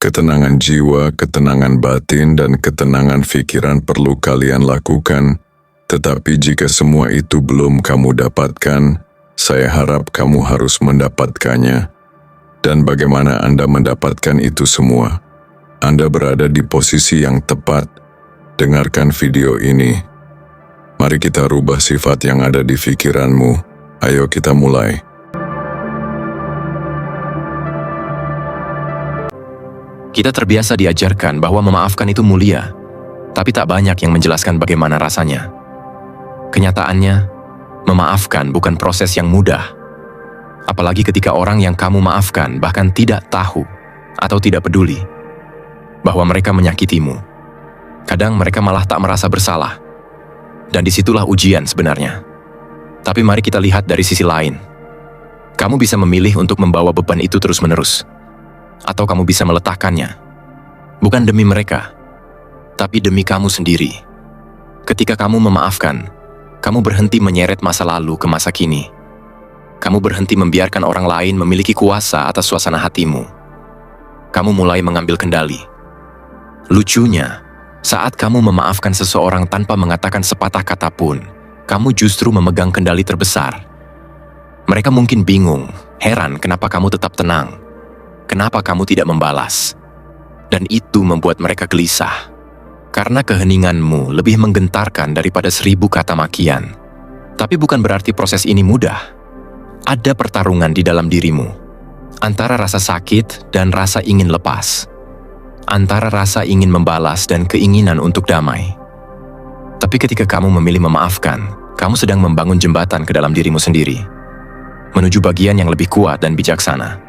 Ketenangan jiwa, ketenangan batin, dan ketenangan pikiran perlu kalian lakukan. Tetapi jika semua itu belum kamu dapatkan, saya harap kamu harus mendapatkannya. Dan bagaimana Anda mendapatkan itu semua? Anda berada di posisi yang tepat. Dengarkan video ini. Mari kita rubah sifat yang ada di pikiranmu. Ayo kita mulai. Kita terbiasa diajarkan bahwa memaafkan itu mulia, tapi tak banyak yang menjelaskan bagaimana rasanya. Kenyataannya, memaafkan bukan proses yang mudah. Apalagi ketika orang yang kamu maafkan bahkan tidak tahu atau tidak peduli bahwa mereka menyakitimu. Kadang mereka malah tak merasa bersalah. Dan disitulah ujian sebenarnya. Tapi mari kita lihat dari sisi lain. Kamu bisa memilih untuk membawa beban itu terus-menerus. Atau kamu bisa meletakkannya. Bukan demi mereka, tapi demi kamu sendiri. Ketika kamu memaafkan, kamu berhenti menyeret masa lalu ke masa kini. Kamu berhenti membiarkan orang lain memiliki kuasa atas suasana hatimu. Kamu mulai mengambil kendali. Lucunya, saat kamu memaafkan seseorang tanpa mengatakan sepatah kata pun, kamu justru memegang kendali terbesar. Mereka mungkin bingung, heran kenapa kamu tetap tenang. Kenapa kamu tidak membalas? Dan itu membuat mereka gelisah. Karena keheninganmu lebih menggentarkan daripada 1000 kata makian. Tapi bukan berarti proses ini mudah. Ada pertarungan di dalam dirimu. Antara rasa sakit dan rasa ingin lepas. Antara rasa ingin membalas dan keinginan untuk damai. Tapi ketika kamu memilih memaafkan, kamu sedang membangun jembatan ke dalam dirimu sendiri. Menuju bagian yang lebih kuat dan bijaksana.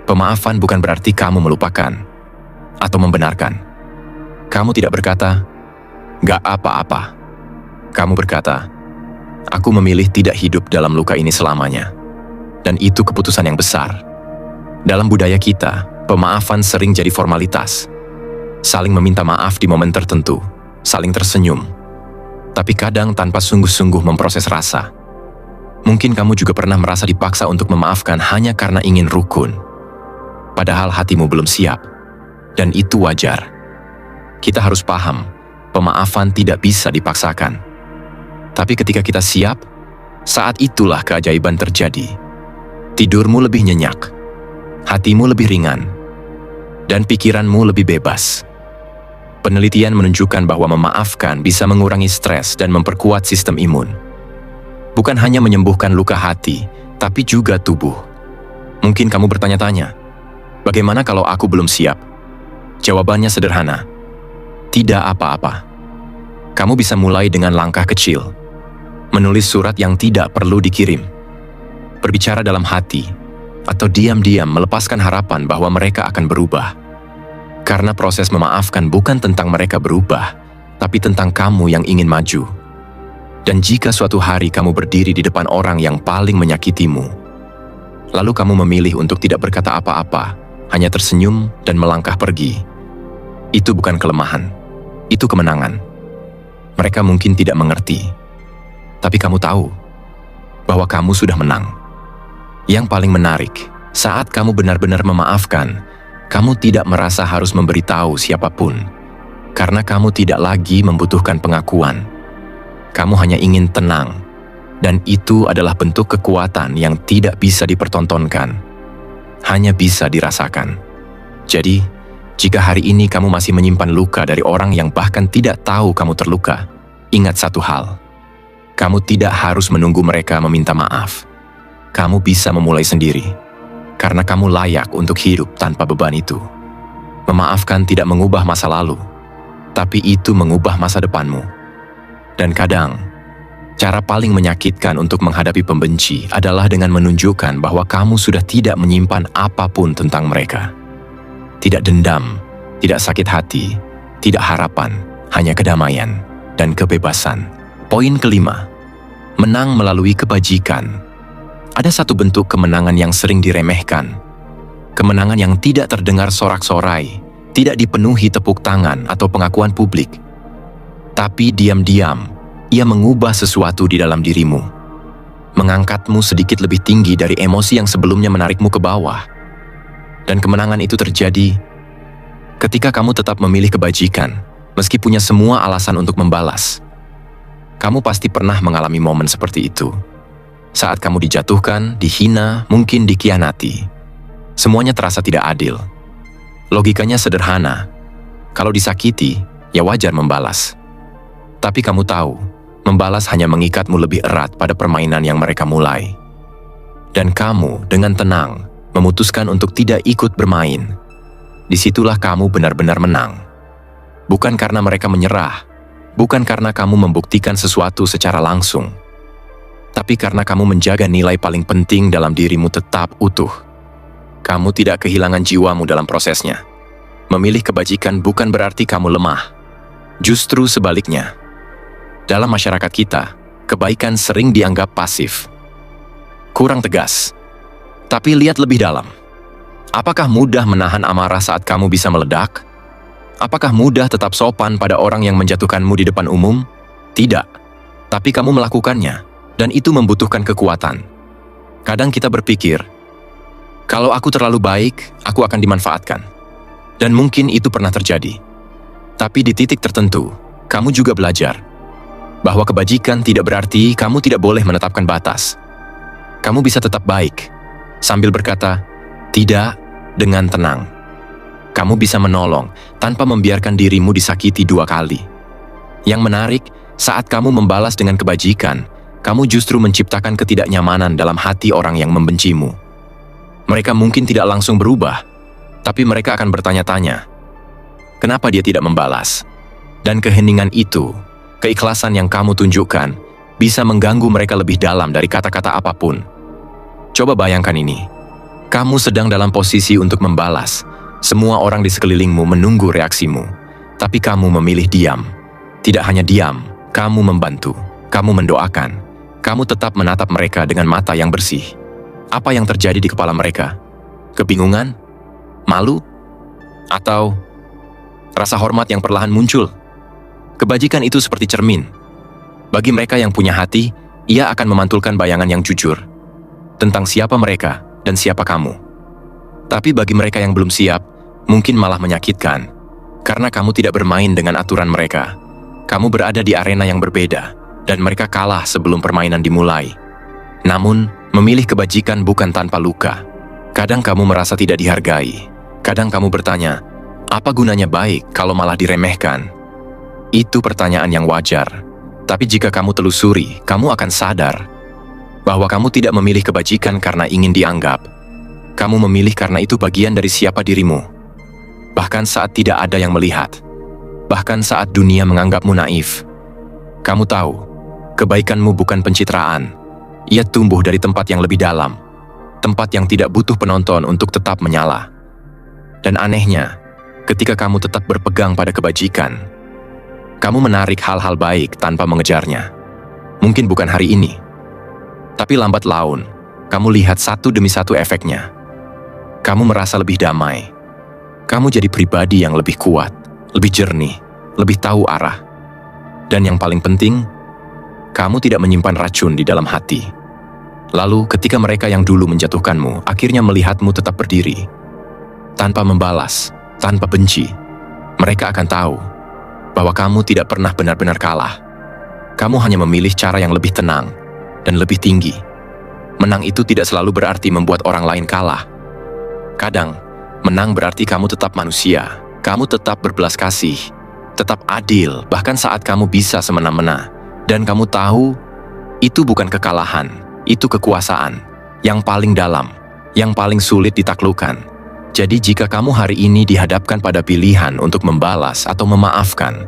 Pemaafan bukan berarti kamu melupakan atau membenarkan. Kamu tidak berkata, "Gak apa-apa." Kamu berkata, "Aku memilih tidak hidup dalam luka ini selamanya." Dan itu keputusan yang besar. Dalam budaya kita, pemaafan sering jadi formalitas. Saling meminta maaf di momen tertentu, saling tersenyum. Tapi kadang tanpa sungguh-sungguh memproses rasa. Mungkin kamu juga pernah merasa dipaksa untuk memaafkan hanya karena ingin rukun. Padahal hatimu belum siap, dan itu wajar. Kita harus paham, pemaafan tidak bisa dipaksakan. Tapi ketika kita siap, saat itulah keajaiban terjadi. Tidurmu lebih nyenyak, hatimu lebih ringan, dan pikiranmu lebih bebas. Penelitian menunjukkan bahwa memaafkan bisa mengurangi stres dan memperkuat sistem imun. Bukan hanya menyembuhkan luka hati, tapi juga tubuh. Mungkin kamu bertanya-tanya, bagaimana kalau aku belum siap? Jawabannya sederhana. Tidak apa-apa. Kamu bisa mulai dengan langkah kecil. Menulis surat yang tidak perlu dikirim. Berbicara dalam hati. Atau diam-diam melepaskan harapan bahwa mereka akan berubah. Karena proses memaafkan bukan tentang mereka berubah, tapi tentang kamu yang ingin maju. Dan jika suatu hari kamu berdiri di depan orang yang paling menyakitimu, lalu kamu memilih untuk tidak berkata apa-apa, hanya tersenyum dan melangkah pergi. Itu bukan kelemahan, itu kemenangan. Mereka mungkin tidak mengerti, tapi kamu tahu bahwa kamu sudah menang. Yang paling menarik, saat kamu benar-benar memaafkan, kamu tidak merasa harus memberitahu siapapun, karena kamu tidak lagi membutuhkan pengakuan. Kamu hanya ingin tenang, dan itu adalah bentuk kekuatan yang tidak bisa dipertontonkan. Hanya bisa dirasakan. Jadi, jika hari ini kamu masih menyimpan luka dari orang yang bahkan tidak tahu kamu terluka, ingat satu hal. Kamu tidak harus menunggu mereka meminta maaf. Kamu bisa memulai sendiri, karena kamu layak untuk hidup tanpa beban itu. Memaafkan tidak mengubah masa lalu, tapi itu mengubah masa depanmu. Dan kadang, cara paling menyakitkan untuk menghadapi pembenci adalah dengan menunjukkan bahwa kamu sudah tidak menyimpan apapun tentang mereka. Tidak dendam, tidak sakit hati, tidak harapan, hanya kedamaian dan kebebasan. Poin kelima, menang melalui kebajikan. Ada satu bentuk kemenangan yang sering diremehkan. Kemenangan yang tidak terdengar sorak-sorai, tidak dipenuhi tepuk tangan atau pengakuan publik. Tapi diam-diam, ia mengubah sesuatu di dalam dirimu. Mengangkatmu sedikit lebih tinggi dari emosi yang sebelumnya menarikmu ke bawah. Dan kemenangan itu terjadi Ketika kamu tetap memilih kebajikan, meski punya semua alasan untuk membalas. Kamu pasti pernah mengalami momen seperti itu. Saat kamu dijatuhkan, dihina, mungkin dikhianati. Semuanya terasa tidak adil. Logikanya sederhana. Kalau disakiti, ya wajar membalas. Tapi kamu tahu, membalas hanya mengikatmu lebih erat pada permainan yang mereka mulai. Dan kamu dengan tenang memutuskan untuk tidak ikut bermain. Disitulah kamu benar-benar menang. Bukan karena mereka menyerah, bukan karena kamu membuktikan sesuatu secara langsung, tapi karena kamu menjaga nilai paling penting dalam dirimu tetap utuh. Kamu tidak kehilangan jiwamu dalam prosesnya. Memilih kebajikan bukan berarti kamu lemah. Justru sebaliknya. Dalam masyarakat kita, kebaikan sering dianggap pasif. Kurang tegas. Tapi lihat lebih dalam. Apakah mudah menahan amarah saat kamu bisa meledak? Apakah mudah tetap sopan pada orang yang menjatuhkanmu di depan umum? Tidak. Tapi kamu melakukannya, dan itu membutuhkan kekuatan. Kadang kita berpikir, kalau aku terlalu baik, aku akan dimanfaatkan. Dan mungkin itu pernah terjadi. Tapi di titik tertentu, kamu juga belajar bahwa kebajikan tidak berarti kamu tidak boleh menetapkan batas. Kamu bisa tetap baik, sambil berkata, tidak, dengan tenang. Kamu bisa menolong tanpa membiarkan dirimu disakiti 2 kali. Yang menarik, saat kamu membalas dengan kebajikan, kamu justru menciptakan ketidaknyamanan dalam hati orang yang membencimu. Mereka mungkin tidak langsung berubah, tapi mereka akan bertanya-tanya, kenapa dia tidak membalas? Dan keheningan itu, keikhlasan yang kamu tunjukkan, bisa mengganggu mereka lebih dalam dari kata-kata apapun. Coba bayangkan ini. Kamu sedang dalam posisi untuk membalas. Semua orang di sekelilingmu menunggu reaksimu. Tapi kamu memilih diam. Tidak hanya diam, kamu membantu. Kamu mendoakan. Kamu tetap menatap mereka dengan mata yang bersih. Apa yang terjadi di kepala mereka? Kebingungan? Malu? Atau rasa hormat yang perlahan muncul? Kebajikan itu seperti cermin. Bagi mereka yang punya hati, ia akan memantulkan bayangan yang jujur tentang siapa mereka dan siapa kamu. Tapi bagi mereka yang belum siap, mungkin malah menyakitkan. Karena kamu tidak bermain dengan aturan mereka. Kamu berada di arena yang berbeda, dan mereka kalah sebelum permainan dimulai. Namun, memilih kebajikan bukan tanpa luka. Kadang kamu merasa tidak dihargai. Kadang kamu bertanya, apa gunanya baik kalau malah diremehkan? Itu pertanyaan yang wajar. Tapi jika kamu telusuri, kamu akan sadar bahwa kamu tidak memilih kebajikan karena ingin dianggap. Kamu memilih karena itu bagian dari siapa dirimu. Bahkan saat tidak ada yang melihat. Bahkan saat dunia menganggapmu naif. Kamu tahu, kebaikanmu bukan pencitraan. Ia tumbuh dari tempat yang lebih dalam. Tempat yang tidak butuh penonton untuk tetap menyala. Dan anehnya, ketika kamu tetap berpegang pada kebajikan, kamu menarik hal-hal baik tanpa mengejarnya. Mungkin bukan hari ini. Tapi lambat laun, kamu lihat satu demi satu efeknya. Kamu merasa lebih damai. Kamu jadi pribadi yang lebih kuat, lebih jernih, lebih tahu arah. Dan yang paling penting, kamu tidak menyimpan racun di dalam hati. Lalu ketika mereka yang dulu menjatuhkanmu akhirnya melihatmu tetap berdiri, tanpa membalas, tanpa benci, mereka akan tahu bahwa kamu tidak pernah benar-benar kalah. Kamu hanya memilih cara yang lebih tenang dan lebih tinggi. Menang itu tidak selalu berarti membuat orang lain kalah. Kadang, menang berarti kamu tetap manusia, kamu tetap berbelas kasih, tetap adil, bahkan saat kamu bisa semena-mena. Dan kamu tahu, itu bukan kekalahan, itu kekuasaan, yang paling dalam, yang paling sulit ditaklukkan. Jadi jika kamu hari ini dihadapkan pada pilihan untuk membalas atau memaafkan,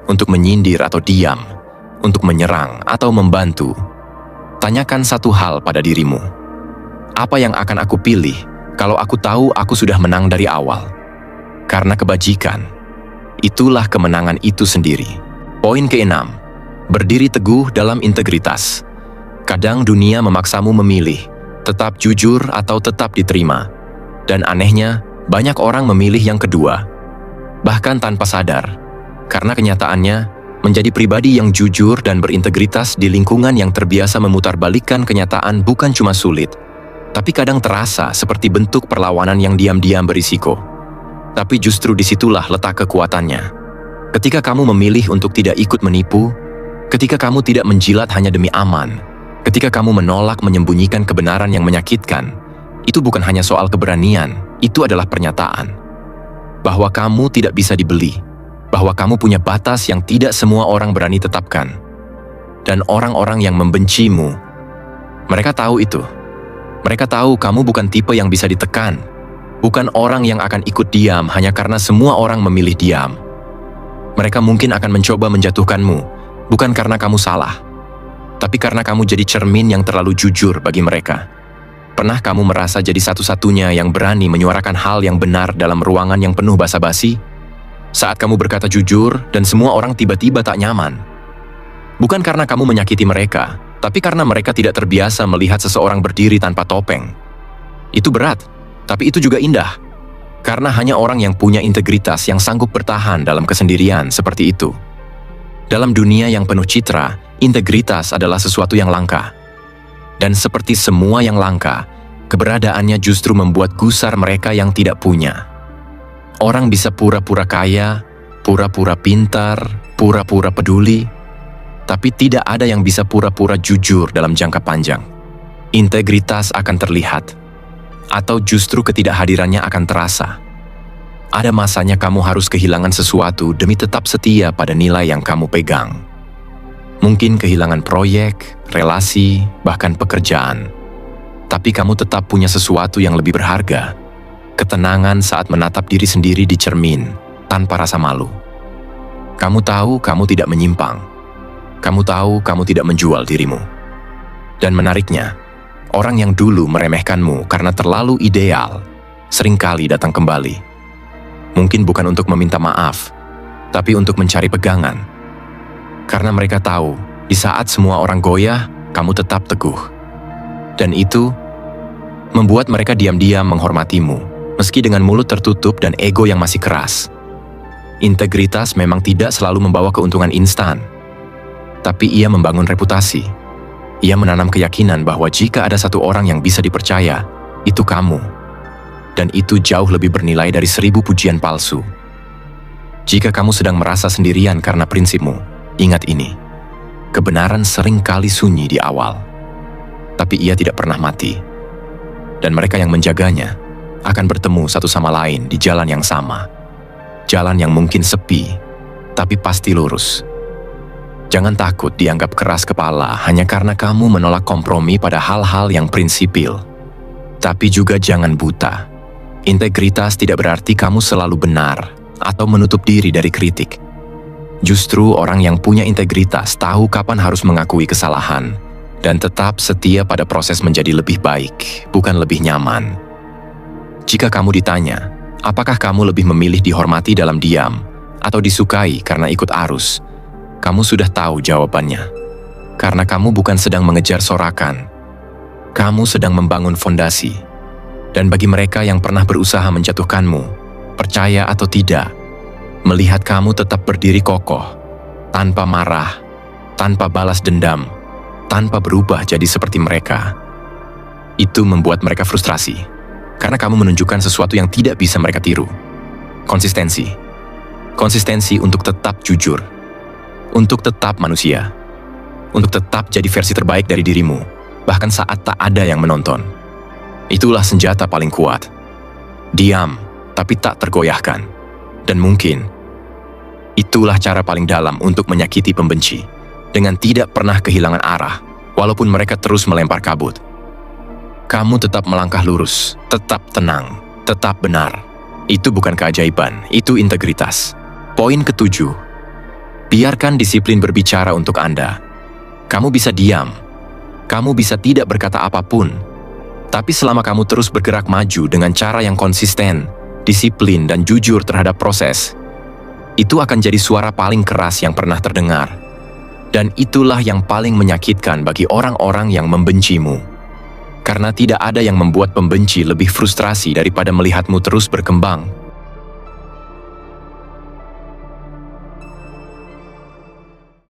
untuk menyindir atau diam, untuk menyerang atau membantu, tanyakan satu hal pada dirimu. Apa yang akan aku pilih kalau aku tahu aku sudah menang dari awal? Karena kebajikan, itulah kemenangan itu sendiri. Poin ke-6, berdiri teguh dalam integritas. Kadang dunia memaksamu memilih, tetap jujur atau tetap diterima. Dan anehnya, banyak orang memilih yang kedua. Bahkan tanpa sadar, karena kenyataannya, menjadi pribadi yang jujur dan berintegritas di lingkungan yang terbiasa memutarbalikkan kenyataan bukan cuma sulit, tapi kadang terasa seperti bentuk perlawanan yang diam-diam berisiko. Tapi justru disitulah letak kekuatannya. Ketika kamu memilih untuk tidak ikut menipu, ketika kamu tidak menjilat hanya demi aman, ketika kamu menolak menyembunyikan kebenaran yang menyakitkan, itu bukan hanya soal keberanian, itu adalah pernyataan bahwa kamu tidak bisa dibeli, bahwa kamu punya batas yang tidak semua orang berani tetapkan. Dan orang-orang yang membencimu, mereka tahu itu. Mereka tahu kamu bukan tipe yang bisa ditekan, bukan orang yang akan ikut diam hanya karena semua orang memilih diam. Mereka mungkin akan mencoba menjatuhkanmu, bukan karena kamu salah, tapi karena kamu jadi cermin yang terlalu jujur bagi mereka. Pernah kamu merasa jadi satu-satunya yang berani menyuarakan hal yang benar dalam ruangan yang penuh basa-basi? Saat kamu berkata jujur dan semua orang tiba-tiba tak nyaman. Bukan karena kamu menyakiti mereka, tapi karena mereka tidak terbiasa melihat seseorang berdiri tanpa topeng. Itu berat, tapi itu juga indah. Karena hanya orang yang punya integritas yang sanggup bertahan dalam kesendirian seperti itu. Dalam dunia yang penuh citra, integritas adalah sesuatu yang langka. Dan seperti semua yang langka, keberadaannya justru membuat gusar mereka yang tidak punya. Orang bisa pura-pura kaya, pura-pura pintar, pura-pura peduli, tapi tidak ada yang bisa pura-pura jujur dalam jangka panjang. Integritas akan terlihat, atau justru ketidakhadirannya akan terasa. Ada masanya kamu harus kehilangan sesuatu demi tetap setia pada nilai yang kamu pegang. Mungkin kehilangan proyek, relasi, bahkan pekerjaan. Tapi kamu tetap punya sesuatu yang lebih berharga. Ketenangan saat menatap diri sendiri di cermin, tanpa rasa malu. Kamu tahu kamu tidak menyimpang. Kamu tahu kamu tidak menjual dirimu. Dan menariknya, orang yang dulu meremehkanmu karena terlalu ideal, seringkali datang kembali. Mungkin bukan untuk meminta maaf, tapi untuk mencari pegangan. Karena mereka tahu, di saat semua orang goyah, kamu tetap teguh. Dan itu membuat mereka diam-diam menghormatimu, meski dengan mulut tertutup dan ego yang masih keras. Integritas memang tidak selalu membawa keuntungan instan, tapi ia membangun reputasi. Ia menanam keyakinan bahwa jika ada satu orang yang bisa dipercaya, itu kamu. Dan itu jauh lebih bernilai dari 1000 pujian palsu. Jika kamu sedang merasa sendirian karena prinsipmu, ingat ini, kebenaran sering kali sunyi di awal, tapi ia tidak pernah mati. Dan mereka yang menjaganya akan bertemu satu sama lain di jalan yang sama. Jalan yang mungkin sepi, tapi pasti lurus. Jangan takut dianggap keras kepala hanya karena kamu menolak kompromi pada hal-hal yang prinsipil. Tapi juga jangan buta. Integritas tidak berarti kamu selalu benar atau menutup diri dari kritik. Justru orang yang punya integritas tahu kapan harus mengakui kesalahan dan tetap setia pada proses menjadi lebih baik, bukan lebih nyaman. Jika kamu ditanya, apakah kamu lebih memilih dihormati dalam diam atau disukai karena ikut arus? Kamu sudah tahu jawabannya. Karena kamu bukan sedang mengejar sorakan. Kamu sedang membangun fondasi. Dan bagi mereka yang pernah berusaha menjatuhkanmu, percaya atau tidak, melihat kamu tetap berdiri kokoh, tanpa marah, tanpa balas dendam, tanpa berubah jadi seperti mereka, itu membuat mereka frustrasi. Karena kamu menunjukkan sesuatu yang tidak bisa mereka tiru. Konsistensi. Konsistensi untuk tetap jujur. Untuk tetap manusia. Untuk tetap jadi versi terbaik dari dirimu, bahkan saat tak ada yang menonton. Itulah senjata paling kuat. Diam, tapi tak tergoyahkan. Dan mungkin, itulah cara paling dalam untuk menyakiti pembenci, dengan tidak pernah kehilangan arah, walaupun mereka terus melempar kabut. Kamu tetap melangkah lurus, tetap tenang, tetap benar. Itu bukan keajaiban, itu integritas. Poin ke-7. Biarkan disiplin berbicara untuk Anda. Kamu bisa diam, kamu bisa tidak berkata apapun, tapi selama kamu terus bergerak maju dengan cara yang konsisten, disiplin dan jujur terhadap proses, itu akan jadi suara paling keras yang pernah terdengar. Dan itulah yang paling menyakitkan bagi orang-orang yang membencimu. Karena tidak ada yang membuat pembenci lebih frustrasi daripada melihatmu terus berkembang,